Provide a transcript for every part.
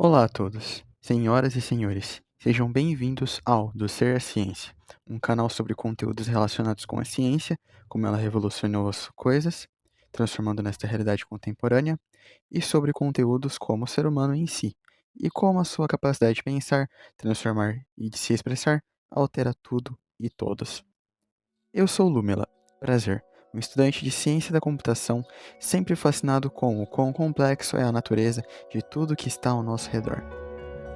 Olá a todos, senhoras e senhores, sejam bem-vindos ao Do Ser a Ciência, um canal sobre conteúdos relacionados com a ciência, como ela revolucionou as coisas, transformando nesta realidade contemporânea, e sobre conteúdos como o ser humano em si, e como a sua capacidade de pensar, transformar e de se expressar altera tudo e todos. Eu sou Lúmela, prazer, um estudante de ciência da computação, sempre fascinado com o quão complexo é a natureza de tudo que está ao nosso redor.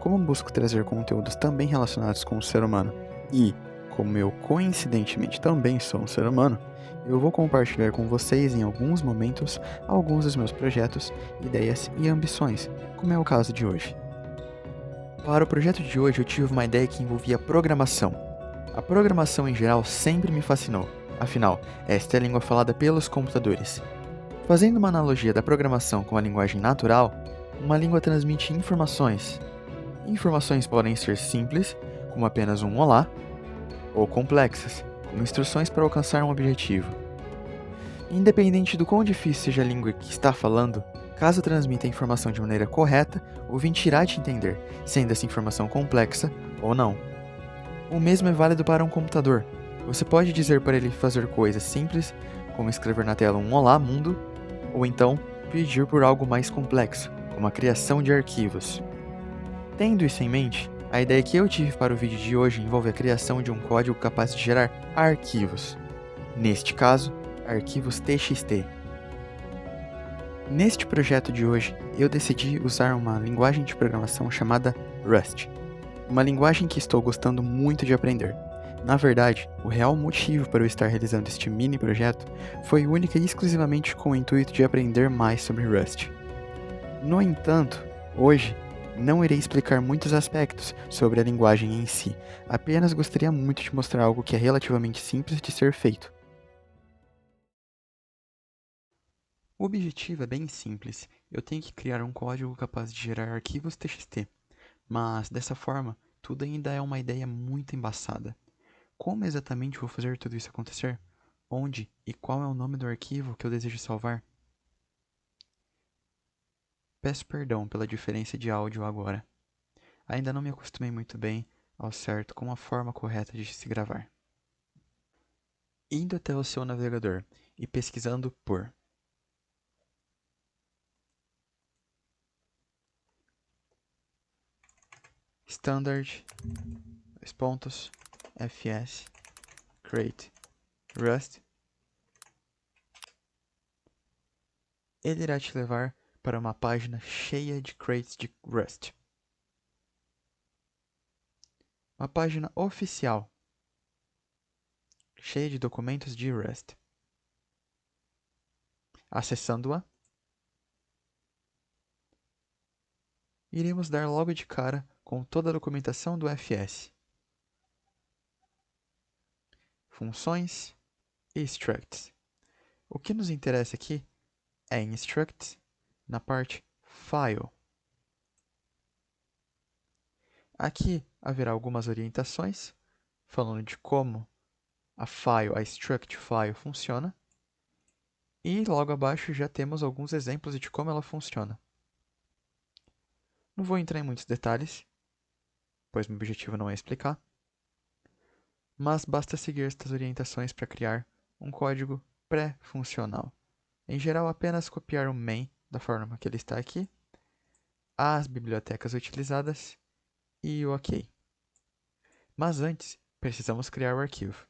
Como busco trazer conteúdos também relacionados com o ser humano e, como eu coincidentemente também sou um ser humano, eu vou compartilhar com vocês em alguns momentos alguns dos meus projetos, ideias e ambições, como é o caso de hoje. Para o projeto de hoje eu tive uma ideia que envolvia programação. A programação em geral sempre me fascinou, afinal, esta é a língua falada pelos computadores. Fazendo uma analogia da programação com a linguagem natural, uma língua transmite informações. Informações podem ser simples, como apenas um olá, ou complexas, como instruções para alcançar um objetivo. Independente do quão difícil seja a língua que está falando, caso transmita a informação de maneira correta, o ouvinte irá te entender, sendo essa informação complexa ou não. O mesmo é válido para um computador. Você pode dizer para ele fazer coisas simples, como escrever na tela um Olá Mundo, ou então pedir por algo mais complexo, como a criação de arquivos. Tendo isso em mente, a ideia que eu tive para o vídeo de hoje envolve a criação de um código capaz de gerar arquivos. Neste caso, arquivos TXT. Neste projeto de hoje, eu decidi usar uma linguagem de programação chamada Rust, uma linguagem que estou gostando muito de aprender. Na verdade, o real motivo para eu estar realizando este mini projeto foi única e exclusivamente com o intuito de aprender mais sobre Rust. No entanto, hoje não irei explicar muitos aspectos sobre a linguagem em si, apenas gostaria muito de mostrar algo que é relativamente simples de ser feito. O objetivo é bem simples, eu tenho que criar um código capaz de gerar arquivos TXT, mas dessa forma, tudo ainda é uma ideia muito embaçada. Como exatamente vou fazer tudo isso acontecer? Onde e qual é o nome do arquivo que eu desejo salvar? Peço perdão pela diferença de áudio agora. Ainda não me acostumei muito bem ao certo com a forma correta de se gravar. Indo até o seu navegador e pesquisando por standard, fs, create, rust, ele irá te levar para uma página cheia de crates de Rust. Uma página oficial, cheia de documentos de Rust. Acessando-a, iremos dar logo de cara com toda a documentação do FS. Funções e structs. O que nos interessa aqui é em structs, na parte file. Aqui haverá algumas orientações, falando de como a struct file funciona, e logo abaixo já temos alguns exemplos de como ela funciona. Não vou entrar em muitos detalhes, pois meu objetivo não é explicar, mas basta seguir estas orientações para criar um código pré-funcional. Em geral, apenas copiar o main da forma que ele está aqui, as bibliotecas utilizadas e o OK. Mas antes, precisamos criar o arquivo.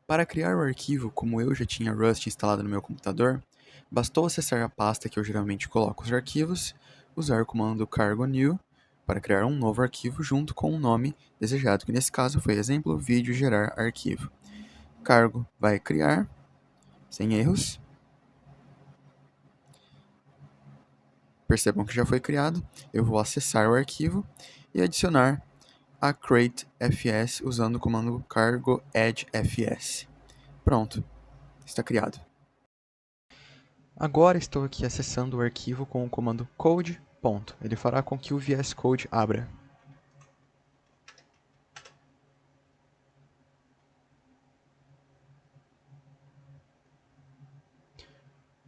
Para criar o arquivo, como eu já tinha Rust instalado no meu computador, bastou acessar a pasta que eu geralmente coloco os arquivos, usar o comando cargo new para criar um novo arquivo junto com o nome desejado, que nesse caso foi exemplo vídeo gerar arquivo. Cargo vai criar, sem erros. Percebam que já foi criado, eu vou acessar o arquivo e adicionar a crate.fs usando o comando cargo add.fs. Pronto, está criado. Agora estou aqui acessando o arquivo com o comando code. Ele fará com que o VS Code abra.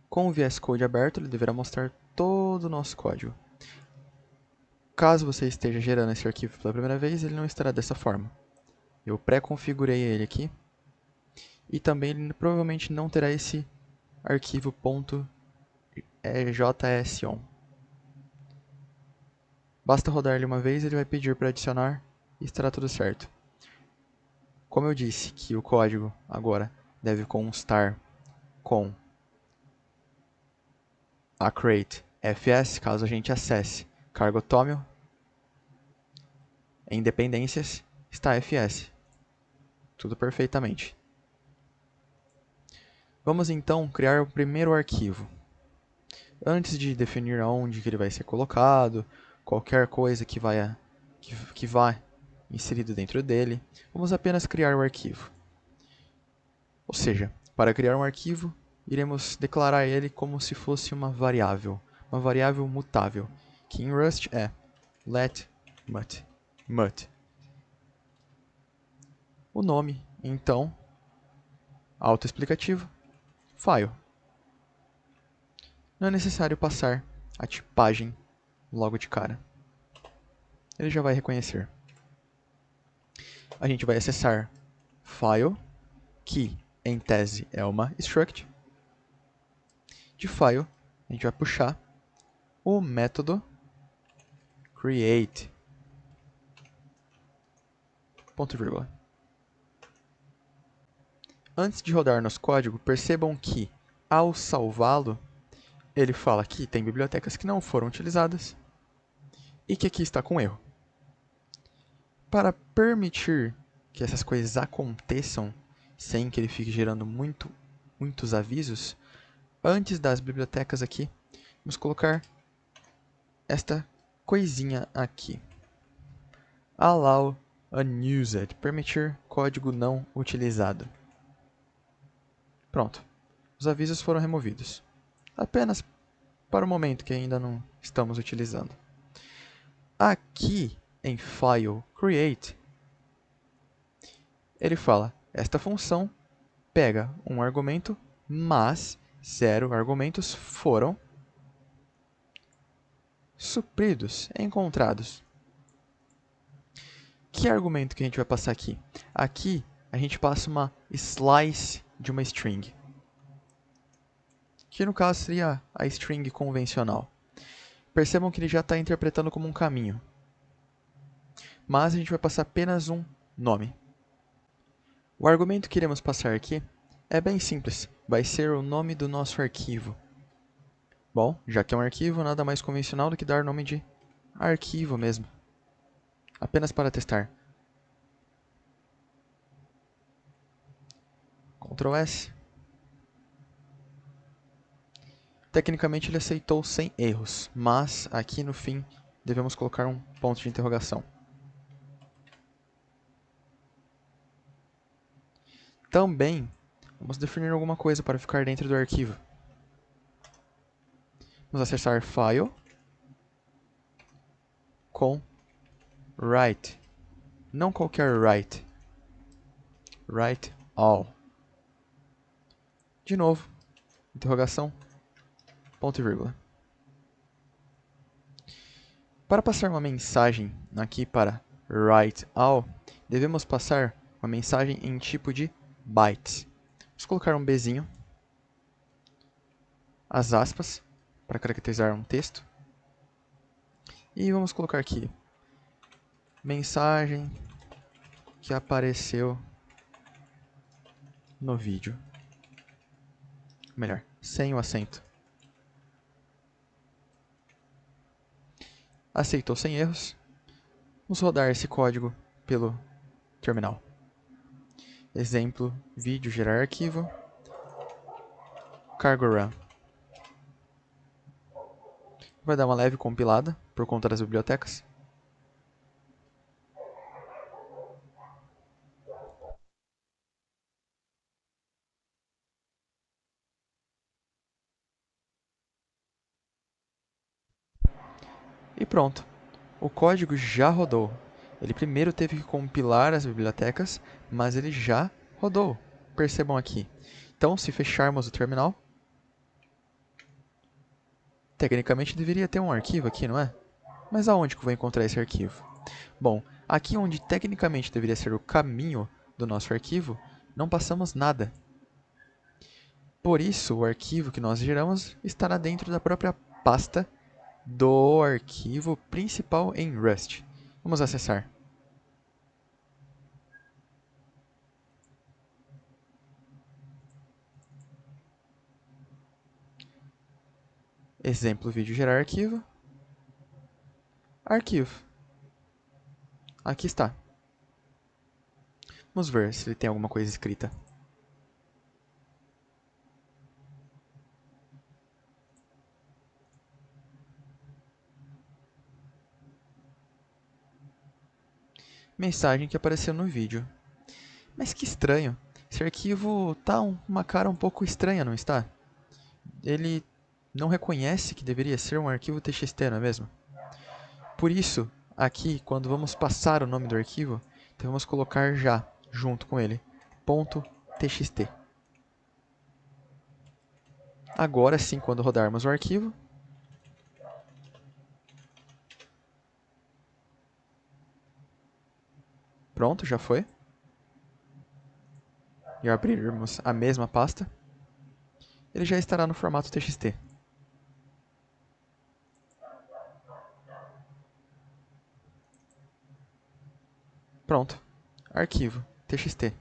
Com o VS Code aberto, ele deverá mostrar todo o nosso código. Caso você esteja gerando esse arquivo pela primeira vez, ele não estará dessa forma. Eu pré-configurei ele aqui. E também ele provavelmente não terá esse arquivo .json. Basta rodar ele uma vez, ele vai pedir para adicionar e estará tudo certo. Como eu disse que o código agora deve constar com a crate fs, caso a gente acesse cargotoml, em dependências está fs. Tudo perfeitamente. Vamos então criar o primeiro arquivo. Antes de definir aonde que ele vai ser colocado, qualquer coisa que vá inserido dentro dele, vamos apenas criar o arquivo. Ou seja, para criar um arquivo, iremos declarar ele como se fosse uma variável mutável, que em Rust é let mut. O nome, então, autoexplicativo, file. Não é necessário passar a tipagem logo de cara. Ele já vai reconhecer. A gente vai acessar file, que em tese é uma struct. De file, a gente vai puxar o método create. Ponto e vírgula. Antes de rodar nosso código, percebam que, ao salvá-lo, ele fala que tem bibliotecas que não foram utilizadas e que aqui está com erro. Para permitir que essas coisas aconteçam sem que ele fique gerando muitos avisos, antes das bibliotecas aqui, vamos colocar esta coisinha aqui. Allow unused, permitir código não utilizado. Pronto, os avisos foram removidos. Apenas para o momento que ainda não estamos utilizando. Aqui em File Create, ele fala, esta função pega um argumento, mas 0 argumentos foram supridos, encontrados. Que argumento que a gente vai passar aqui? Aqui a gente passa uma slice de uma string, que no caso seria a string convencional. Percebam que ele já está interpretando como um caminho, mas a gente vai passar apenas um nome. O argumento que iremos passar aqui é bem simples, vai ser o nome do nosso arquivo. Bom, já que é um arquivo, nada mais convencional do que dar nome de arquivo mesmo. Apenas para testar. Ctrl S. Tecnicamente ele aceitou sem erros, mas aqui no fim devemos colocar um ponto de interrogação. Também vamos definir alguma coisa para ficar dentro do arquivo. Vamos acessar File com write. Não qualquer write. Write all. De novo, interrogação, ponto e vírgula. Para passar uma mensagem aqui para write all, devemos passar uma mensagem em tipo de bytes. Vamos colocar um Bzinho, as aspas, para caracterizar um texto. E vamos colocar aqui, mensagem que apareceu no vídeo. Melhor, sem o acento. Aceitou sem erros. Vamos rodar esse código pelo terminal. Exemplo, vídeo gerar arquivo, cargo run. Vai dar uma leve compilada por conta das bibliotecas. E pronto, o código já rodou. Ele primeiro teve que compilar as bibliotecas, mas ele já rodou. Percebam aqui. Então, se fecharmos o terminal, tecnicamente deveria ter um arquivo aqui, não é? Mas aonde que eu vou encontrar esse arquivo? Bom, aqui onde tecnicamente deveria ser o caminho do nosso arquivo, não passamos nada. Por isso, o arquivo que nós geramos estará dentro da própria pasta do arquivo principal em Rust. Vamos acessar. Exemplo vídeo gerar arquivo. Arquivo. Aqui está. Vamos ver se ele tem alguma coisa escrita. Mensagem que apareceu no vídeo. Mas que estranho. Esse arquivo tá uma cara um pouco estranha, não está? Ele não reconhece que deveria ser um arquivo TXT, não é mesmo? Por isso, aqui, quando vamos passar o nome do arquivo, devemos colocar já, junto com ele, .txt. Agora sim, quando rodarmos o arquivo, pronto, já foi. E abrirmos a mesma pasta, ele já estará no formato TXT. Pronto, arquivo, TXT.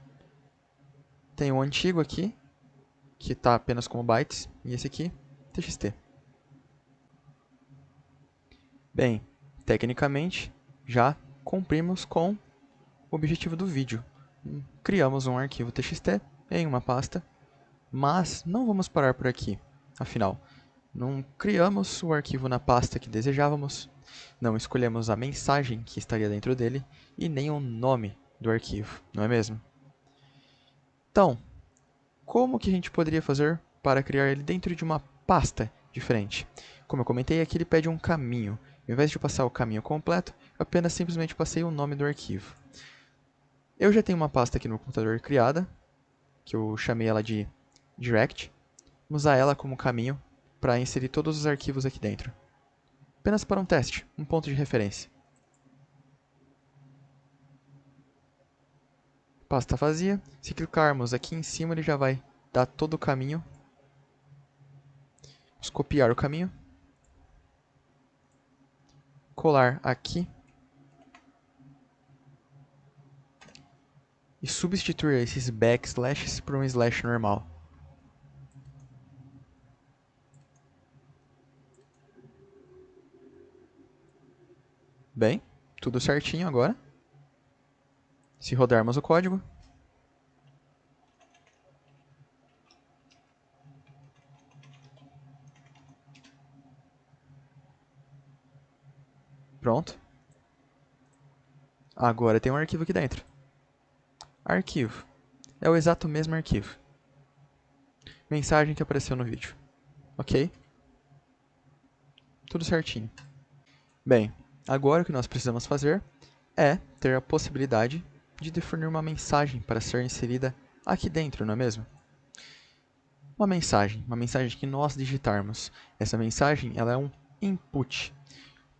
Tem um antigo aqui, que está apenas como bytes, e esse aqui, TXT. Bem, tecnicamente, já cumprimos com o objetivo do vídeo. Criamos um arquivo TXT em uma pasta, mas não vamos parar por aqui. Afinal, não criamos o arquivo na pasta que desejávamos, não escolhemos a mensagem que estaria dentro dele e nem o nome do arquivo, não é mesmo? Então, como que a gente poderia fazer para criar ele dentro de uma pasta diferente? Como eu comentei, aqui ele pede um caminho. Ao invés de passar o caminho completo, eu apenas simplesmente passei o nome do arquivo. Eu já tenho uma pasta aqui no computador criada, que eu chamei ela de Direct. Vamos usar ela como caminho para inserir todos os arquivos aqui dentro. Apenas para um teste, um ponto de referência. Pasta vazia. Se clicarmos aqui em cima, ele já vai dar todo o caminho. Vamos copiar o caminho. Colar aqui. E substituir esses backslashes por um slash normal. Bem, tudo certinho agora. Se rodarmos o código, pronto. Agora tem um arquivo aqui dentro. Arquivo. É o exato mesmo arquivo. Mensagem que apareceu no vídeo. Ok? Tudo certinho. Bem, agora o que nós precisamos fazer é ter a possibilidade de definir uma mensagem para ser inserida aqui dentro, não é mesmo? Uma mensagem que nós digitarmos. Essa mensagem ela é um input.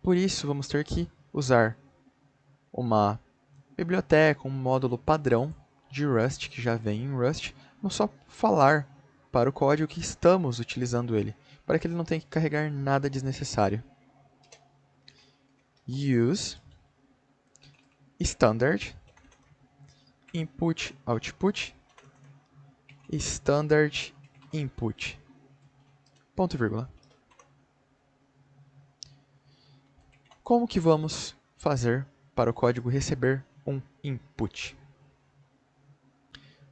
Por isso, vamos ter que usar uma biblioteca, um módulo padrão de Rust, que já vem em Rust. Vamos só falar para o código que estamos utilizando ele, para que ele não tenha que carregar nada desnecessário. Use standard input output standard input. Ponto e vírgula. Como que vamos fazer para o código receber um input?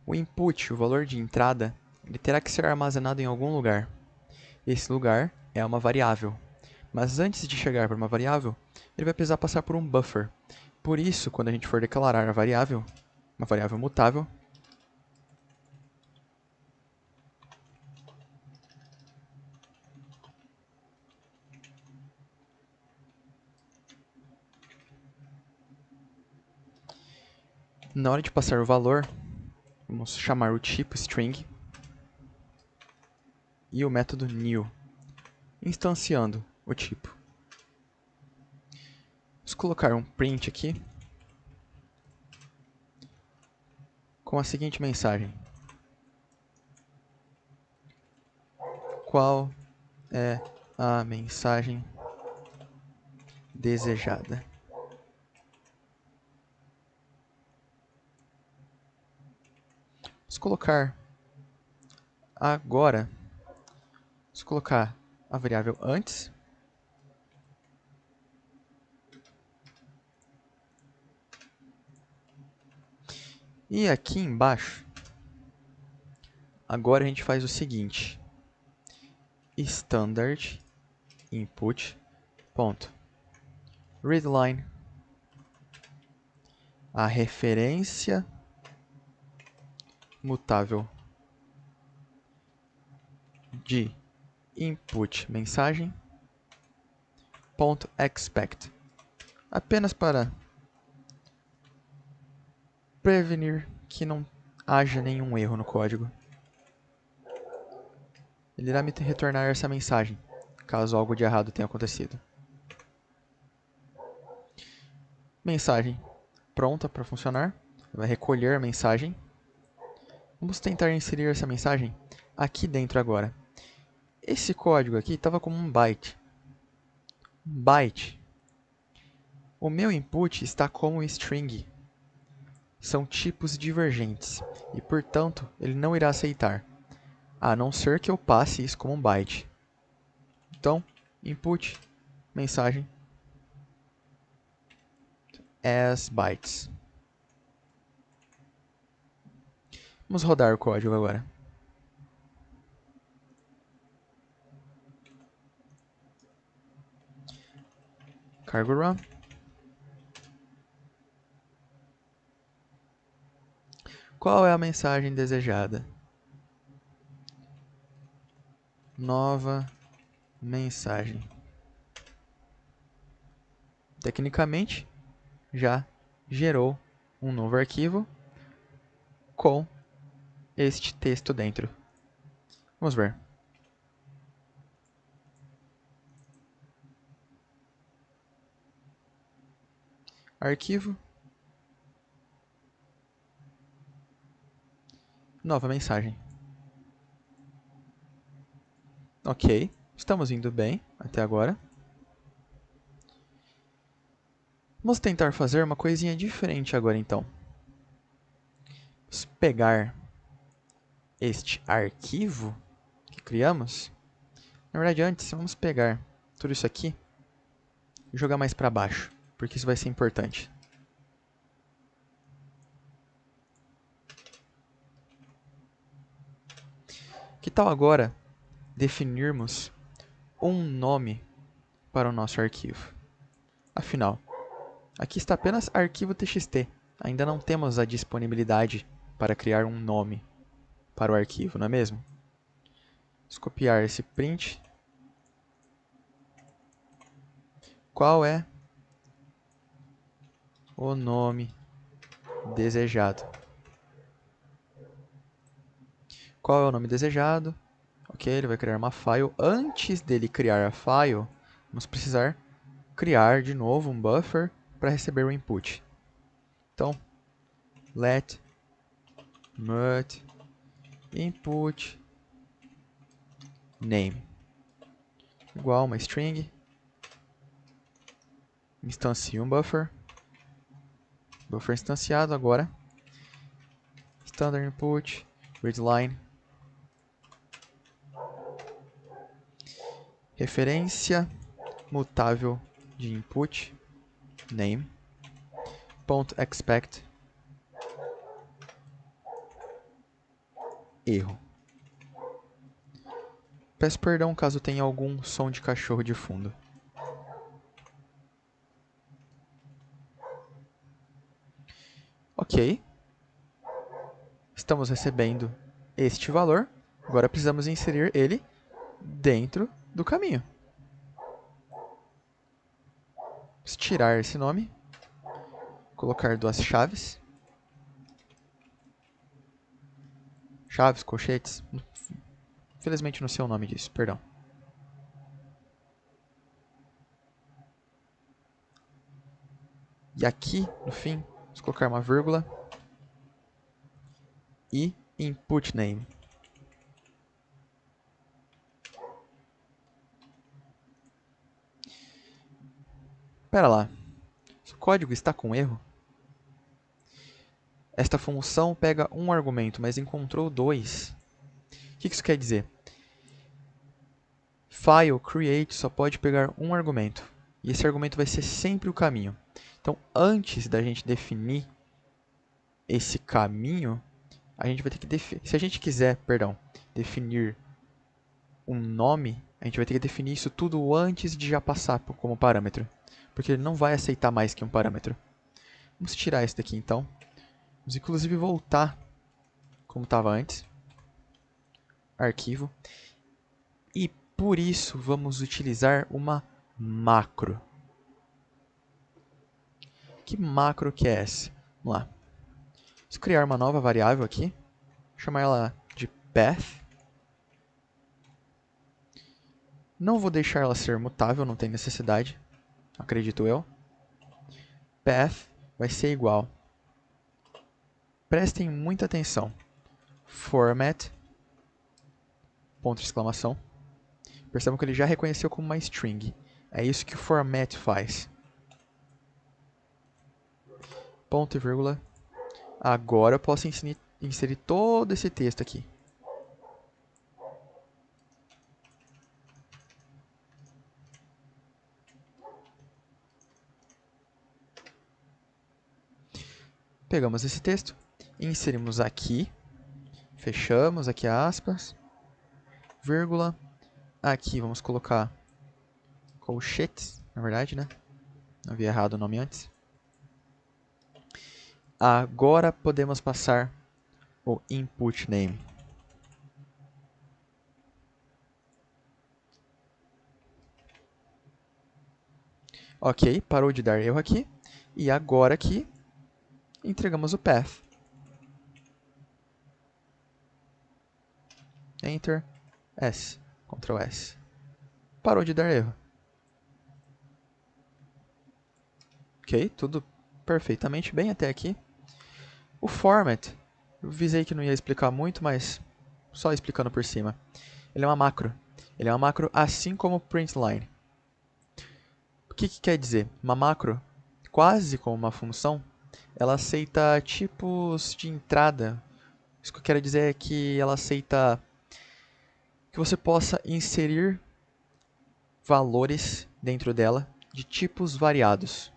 O input, o valor de entrada, ele terá que ser armazenado em algum lugar. Esse lugar é uma variável. Mas antes de chegar para uma variável, ele vai precisar passar por um buffer. Por isso, quando a gente for declarar a variável, uma variável mutável, na hora de passar o valor, vamos chamar o tipo string e o método new, instanciando o tipo. Vamos colocar um print aqui com a seguinte mensagem: qual é a mensagem desejada? Vamos colocar agora, vamos colocar a variável antes. E aqui embaixo, agora a gente faz o seguinte: standard input ponto readline, a referência mutável de input mensagem ponto expect, apenas para prevenir que não haja nenhum erro no código. Ele irá me retornar essa mensagem, caso algo de errado tenha acontecido. Mensagem pronta para funcionar. Vai recolher a mensagem. Vamos tentar inserir essa mensagem aqui dentro agora. Esse código aqui estava como um byte. Byte. O meu input está como string. São tipos divergentes e, portanto, ele não irá aceitar, a não ser que eu passe isso como um byte. Então, input, mensagem, as bytes. Vamos rodar o código agora. Cargo run. Qual é a mensagem desejada? Nova mensagem. Tecnicamente, já gerou um novo arquivo com este texto dentro. Vamos ver. Arquivo. Nova mensagem. Ok, estamos indo bem até agora. Vamos tentar fazer uma coisinha diferente agora então. Vamos pegar este arquivo que criamos. Na verdade, antes, vamos pegar tudo isso aqui e jogar mais para baixo, porque isso vai ser importante. Que tal agora definirmos um nome para o nosso arquivo? Afinal, aqui está apenas arquivo txt. Ainda não temos a disponibilidade para criar um nome para o arquivo, não é mesmo? Vamos copiar esse print. Qual é o nome desejado? Qual é o nome desejado? Ok, ele vai criar uma file. Antes dele criar a file, vamos precisar criar de novo um buffer para receber o input. Então, let mut input name igual uma string, instancie um buffer instanciado agora, standard input, readline, referência mutável de input name, ponto expect, erro. Peço perdão caso tenha algum som de cachorro de fundo. Ok. Estamos recebendo este valor. Agora precisamos inserir ele dentro do caminho. Vamos tirar esse nome. Colocar duas chaves. Chaves, colchetes. Infelizmente não sei o nome disso, perdão. E aqui, no fim, vamos colocar uma vírgula e input name. Espera lá, o código está com erro? Esta função pega um argumento, mas encontrou 2. O que isso quer dizer? File create só pode pegar um argumento. E esse argumento vai ser sempre o caminho. Então, antes da gente definir esse caminho, a gente vai ter que definir. Se a gente quiser, definir um nome, a gente vai ter que definir isso tudo antes de já passar como parâmetro. Porque ele não vai aceitar mais que um parâmetro. Vamos tirar isso daqui então. Vamos inclusive voltar como estava antes. Arquivo. E por isso vamos utilizar uma macro. Que macro que é essa? Vamos lá. Vamos criar uma nova variável aqui. Chamar ela de path. Não vou deixar ela ser mutável, não tem necessidade. Acredito eu. Path vai ser igual. Prestem muita atenção. Format. Ponto de exclamação. Percebam que ele já reconheceu como uma string. É isso que o format faz. Ponto e vírgula. Agora eu posso inserir todo esse texto aqui. Pegamos esse texto, inserimos aqui, fechamos aqui aspas, vírgula, aqui vamos colocar colchetes, na verdade, né? Não havia errado o nome antes. Agora podemos passar o input name. Ok, parou de dar erro aqui. E agora aqui, entregamos o path. Enter, S, Ctrl S. Parou de dar erro. Ok, tudo perfeitamente bem até aqui. O format, eu visei que não ia explicar muito, mas só explicando por cima. Ele é uma macro. Ele é uma macro assim como o println. O que quer dizer? Uma macro, quase como uma função, ela aceita tipos de entrada. Isso que eu quero dizer é que ela aceita que você possa inserir valores dentro dela de tipos variados.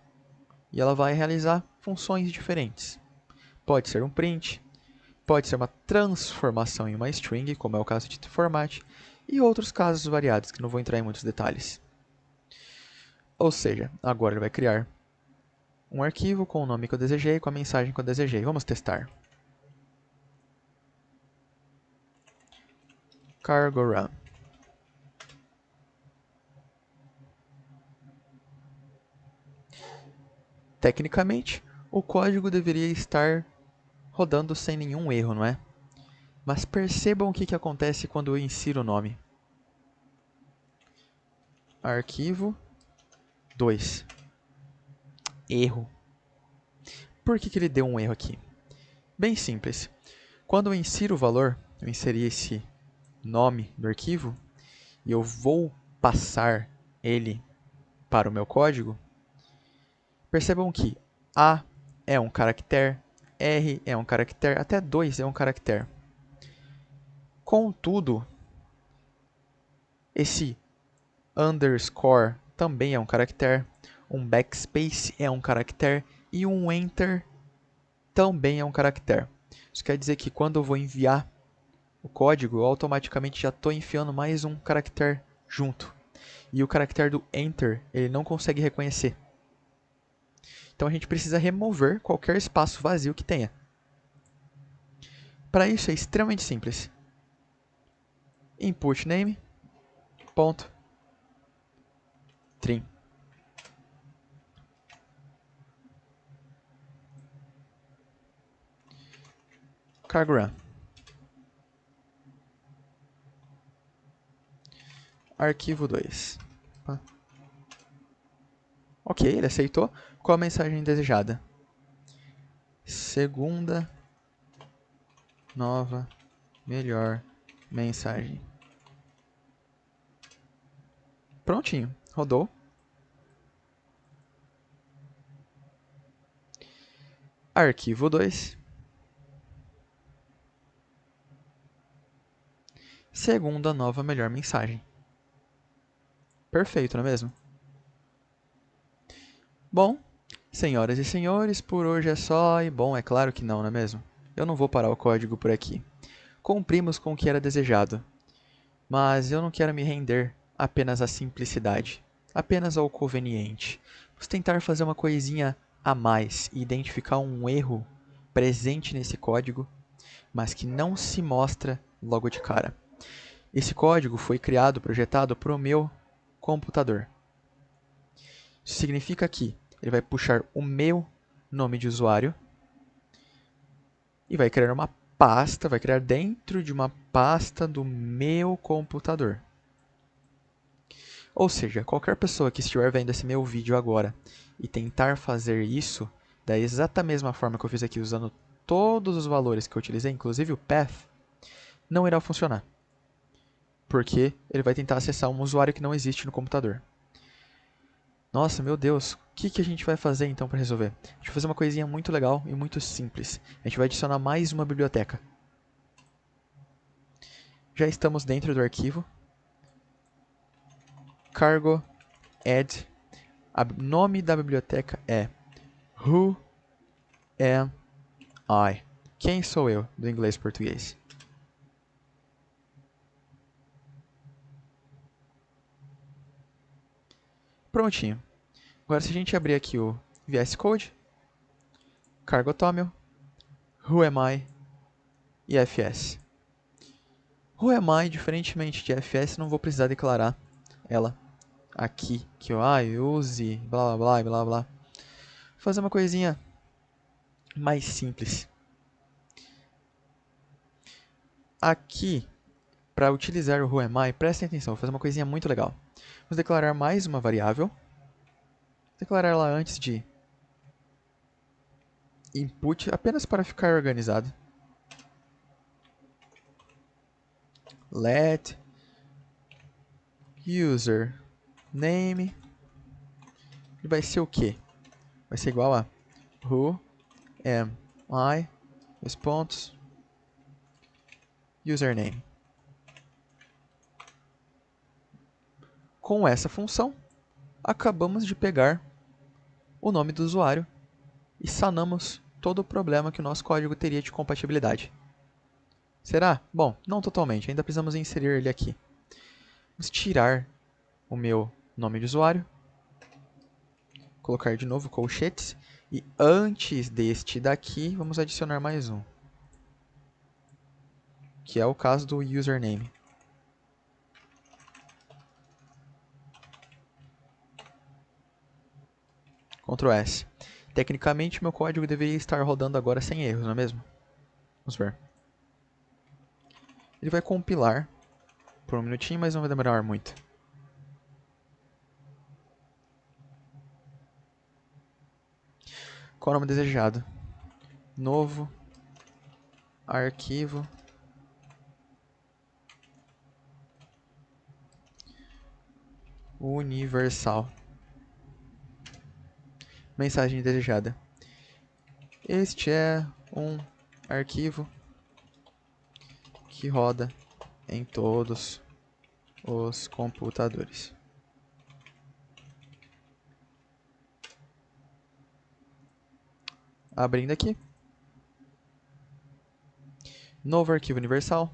E ela vai realizar funções diferentes. Pode ser um print, pode ser uma transformação em uma string, como é o caso de format, e outros casos variados, que não vou entrar em muitos detalhes. Ou seja, agora ele vai criar um arquivo com o nome que eu desejei, com a mensagem que eu desejei. Vamos testar. Cargo run. Tecnicamente, o código deveria estar rodando sem nenhum erro, não é? Mas percebam o que acontece quando eu insiro o nome. Arquivo 2. Erro. Por que ele deu um erro aqui? Bem simples. Quando eu insiro o valor, eu inseri esse nome do arquivo e eu vou passar ele para o meu código, percebam que A é um caractere, R é um caractere, até 2 é um caractere. Contudo, esse underscore também é um caractere, um backspace é um caractere e um enter também é um caractere. Isso quer dizer que quando eu vou enviar o código, eu automaticamente já estou enfiando mais um caractere junto. E o caractere do enter, ele não consegue reconhecer. Então a gente precisa remover qualquer espaço vazio que tenha. Para isso é extremamente simples. Input name, ponto, trim. Cargo run. Arquivo 2. Ok, ele aceitou. Qual a mensagem desejada? Segunda, nova, melhor mensagem. Prontinho, rodou. Arquivo 2. Segunda, nova, melhor mensagem. Perfeito, não é mesmo? Bom, senhoras e senhores, por hoje é só, e bom, é claro que não é mesmo? Eu não vou parar o código por aqui. Cumprimos com o que era desejado, mas eu não quero me render apenas à simplicidade, apenas ao conveniente. Vamos tentar fazer uma coisinha a mais e identificar um erro presente nesse código, mas que não se mostra logo de cara. Esse código foi criado, projetado para o meu computador. Isso significa que ele vai puxar o meu nome de usuário e vai criar uma pasta, vai criar dentro de uma pasta do meu computador. Ou seja, qualquer pessoa que estiver vendo esse meu vídeo agora e tentar fazer isso da exata mesma forma que eu fiz aqui, usando todos os valores que eu utilizei, inclusive o path, não irá funcionar. Porque ele vai tentar acessar um usuário que não existe no computador. Nossa, meu Deus, o que a gente vai fazer então para resolver? A gente vai fazer uma coisinha muito legal e muito simples. A gente vai adicionar mais uma biblioteca. Já estamos dentro do arquivo. Cargo add. O nome da biblioteca é Who am I? Quem sou eu, do inglês para português? Prontinho. Agora se a gente abrir aqui o VS Code, Cargo Toml, Who am I e FS. Who am I, diferentemente de FS, não vou precisar declarar ela aqui, que eu use, blá blá blá blá blá. Vou fazer uma coisinha mais simples. Aqui, para utilizar o whoami, prestem atenção, vou fazer uma coisinha muito legal. Vamos declarar mais uma variável. Declarar ela antes de input, apenas para ficar organizado. Let user name vai ser o quê? Vai ser igual a who am I, dois pontos, username. Com essa função, acabamos de pegar o nome do usuário e sanamos todo o problema que o nosso código teria de compatibilidade. Será? Bom, não totalmente, ainda precisamos inserir ele aqui. Vamos tirar o meu nome de usuário, colocar de novo colchetes, e antes deste daqui, vamos adicionar mais um, que é o caso do username. Ctrl S. Tecnicamente, meu código deveria estar rodando agora sem erros, não é mesmo? Vamos ver. Ele vai compilar por um minutinho, mas não vai demorar muito. Qual é o nome desejado? Novo arquivo universal. Mensagem desejada. Este é um arquivo que roda em todos os computadores. Abrindo aqui. Novo arquivo universal.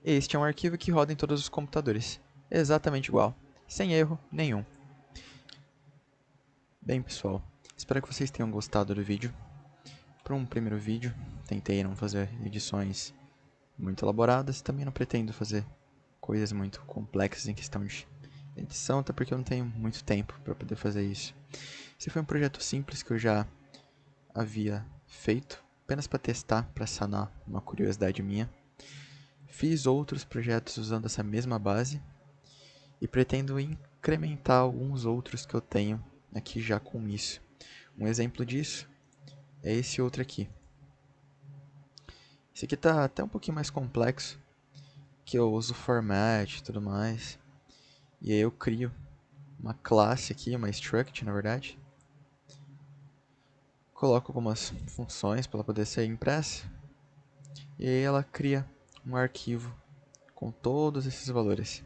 Este é um arquivo que roda em todos os computadores. Exatamente igual. Sem erro nenhum. Bem, pessoal, espero que vocês tenham gostado do vídeo. Para um primeiro vídeo, tentei não fazer edições muito elaboradas. Também não pretendo fazer coisas muito complexas em questão de edição, até porque eu não tenho muito tempo para poder fazer isso. Esse foi um projeto simples que eu já havia feito, apenas para testar, para sanar uma curiosidade minha. Fiz outros projetos usando essa mesma base e pretendo incrementar alguns outros que eu tenho aqui já com isso. Um exemplo disso é esse outro aqui. Esse aqui está até um pouquinho mais complexo, que eu uso format e tudo mais. E aí eu crio uma classe aqui, uma struct na verdade. Coloco algumas funções para ela poder ser impressa. E aí ela cria um arquivo com todos esses valores.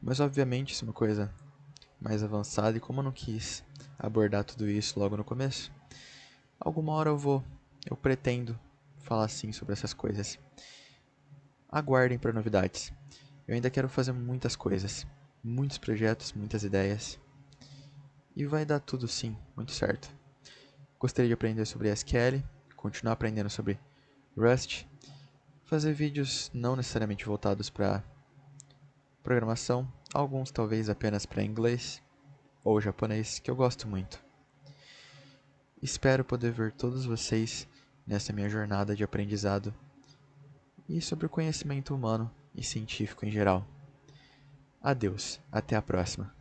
Mas obviamente isso é uma coisa mais avançada e como eu não quis abordar tudo isso logo no começo, alguma hora eu pretendo falar sim sobre essas coisas. Aguardem para novidades. Eu ainda quero fazer muitas coisas, muitos projetos, muitas ideias. E vai dar tudo sim, muito certo. Gostaria de aprender sobre SQL, continuar aprendendo sobre Rust, fazer vídeos não necessariamente voltados para programação, alguns talvez apenas para inglês ou japonês, que eu gosto muito. Espero poder ver todos vocês nessa minha jornada de aprendizado e sobre o conhecimento humano e científico em geral. Adeus, até a próxima.